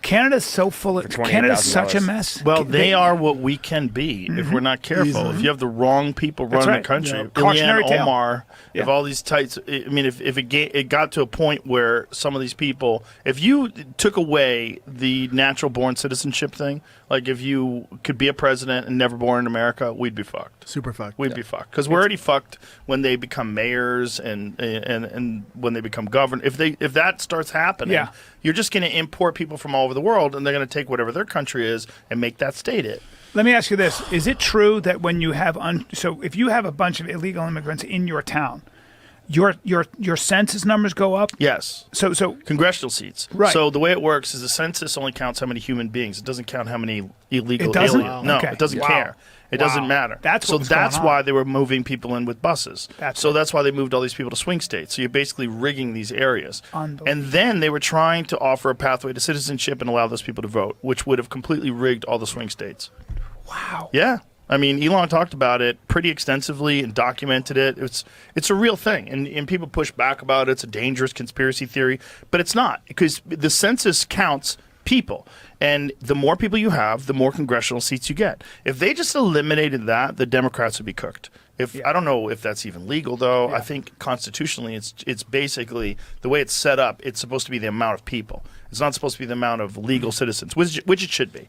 Canada's so full of. Canada's such a mess. Well, they are what we can be if we're not careful. If you have the wrong people running the country, Ilhan Omar, if all these tights. I mean, if it got to a point where some of these people, if you took away the natural born citizenship thing, like if you could be a president and never born in America, we'd be fucked. Super fucked. We'd be fucked because we're already fucked when they become mayors and when they become governor. If that starts happening, you're just going to import people from all over the world, and they're going to take whatever their country is and make that state it. Let me ask you this: is it true that when you have so if you have a bunch of illegal immigrants in your town, your census numbers go up? Yes. So congressional seats. Right. So the way it works is the census only counts how many human beings. It doesn't count how many illegal It doesn't? aliens. Wow. No, Okay. it doesn't care. It doesn't matter. That's why they were moving people in with buses. That's why they moved all these people to swing states. So you're basically rigging these areas. Unbelievable. And then they were trying to offer a pathway to citizenship and allow those people to vote, which would have completely rigged all the swing states. Wow. Yeah. I mean, Elon talked about it pretty extensively and documented it. It's a real thing, and people push back about it. It's a dangerous conspiracy theory, but it's not, because the census counts people, and the more people you have, the more congressional seats you get. If they just eliminated that, the Democrats would be cooked. I don't know if that's even legal, though. I think constitutionally, it's basically the way it's set up. It's supposed to be the amount of people. It's not supposed to be the amount of legal citizens, which it should be.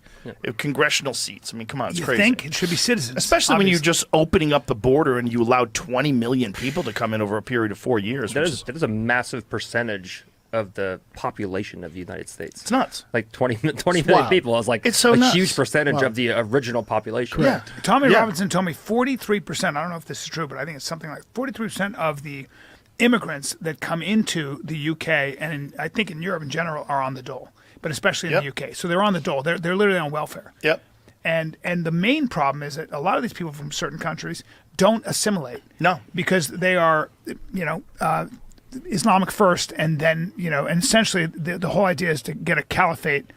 Congressional seats. I mean, come on, it's crazy. You think it should be citizens, especially when you're just opening up the border and you allowed 20 million people to come in over a period of 4 years. That is a massive percentage of the population of the United States. It's nuts. Like 20 million people is like it's so a nuts. Huge percentage of the original population. Correct. Yeah. Tommy Robinson told me 43%, I don't know if this is true, but I think it's something like 43% of the immigrants that come into the UK and I think in Europe in general are on the dole, but especially in the UK. So they're on the dole. They're literally on welfare. Yep. And the main problem is that a lot of these people from certain countries don't assimilate. No. Because they are, Islamic first, and then, and essentially the whole idea is to get a caliphate,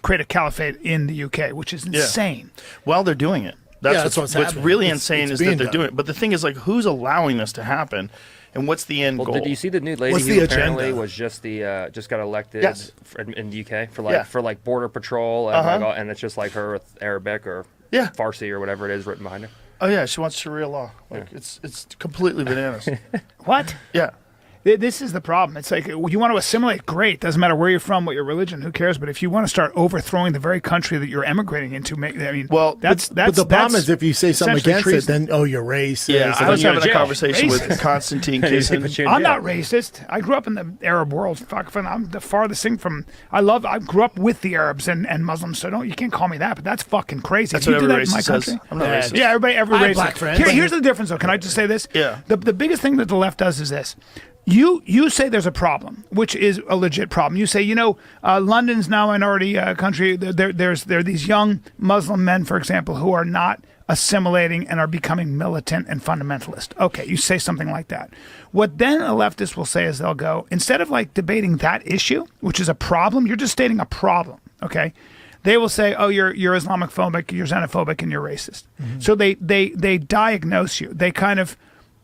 create a caliphate in the UK, which is insane. Well, they're doing it. That's what's really insane is that they're doing it. But the thing is, like, who's allowing this to happen? And what's the end goal? Did you see the new lady who apparently was just got elected in the UK for border patrol and it's just like her with Arabic or Farsi or whatever it is written behind her? Oh yeah, she wants Sharia law. It's completely bananas. What? Yeah. This is the problem. It's like, you want to assimilate, great. Doesn't matter where you're from, what your religion, who cares? But if you want to start overthrowing the very country that you're emigrating into, but the problem is if you say something against it, then you're racist. Yeah, I was having a conversation with Constantine Kissin. I'm not racist. I grew up in the Arab world. I'm the farthest thing from. I grew up with the Arabs and Muslims. So you can't call me that. But that's fucking crazy. That's what every racist says. I'm not racist. Yeah, every racist. Black friends. Here's the difference, though. Can I just say this? Yeah. The biggest thing that the left does is this. You say there's a problem, which is a legit problem. You say, London's now a minority country. There are these young Muslim men, for example, who are not assimilating and are becoming militant and fundamentalist. Okay, you say something like that. What then a leftist will say is they'll go, instead of debating that issue, which is a problem, you're just stating a problem, okay? They will say, oh, you're Islamophobic, you're xenophobic, and you're racist. Mm-hmm. So they diagnose you. They kind of...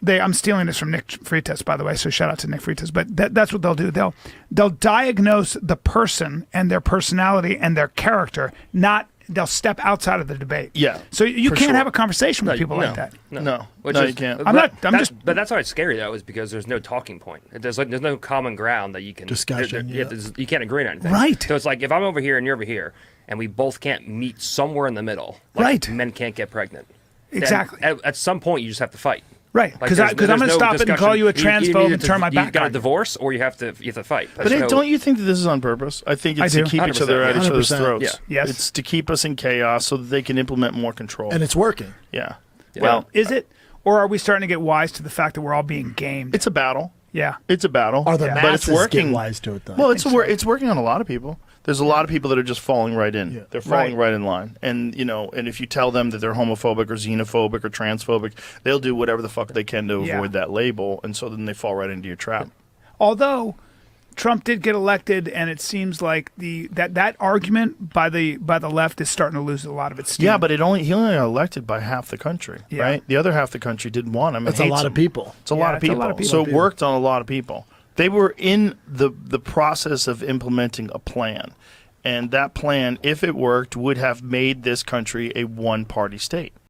I'm stealing this from Nick Freitas, by the way, so shout out to Nick Freitas. But that's what they'll do. They'll diagnose the person and their personality and their character. They'll step outside of the debate. Yeah. So you can't have a conversation with people like that. No, you can't. But that's why it's scary, though, is because there's no talking point. There's no common ground that you can discussion. You can't agree on anything. Right. So it's like if I'm over here and you're over here, and we both can't meet somewhere in the middle. Men can't get pregnant. Exactly. At some point, you just have to fight. Right, because I'm going to stop it and call you a transphobe and turn my back on you. You got a divorce, or you have to fight. But don't you think that this is on purpose? I think it's to keep each other at each other's throats. Yeah. Yes. It's to keep us in chaos so that they can implement more control. And it's working. Yeah. Well, is it? Or are we starting to get wise to the fact that we're all being gamed? It's a battle. Yeah. It's a battle. Are the masses but it's working. getting wise to it, though? Well, it's working on a lot of people. There's a lot of people that are just falling right in. Yeah. They're falling right in line. And, and if you tell them that they're homophobic or xenophobic or transphobic, they'll do whatever the fuck they can to avoid that label. And so then they fall right into your trap. Although Trump did get elected, and it seems like that argument by the left is starting to lose a lot of its steam. Yeah, but he only got elected by half the country, right? The other half the country didn't want him. That's a lot of people. It's a lot of people. So it worked on a lot of people. They were in the process of implementing a plan. And that plan, if it worked, would have made this country a one-party state.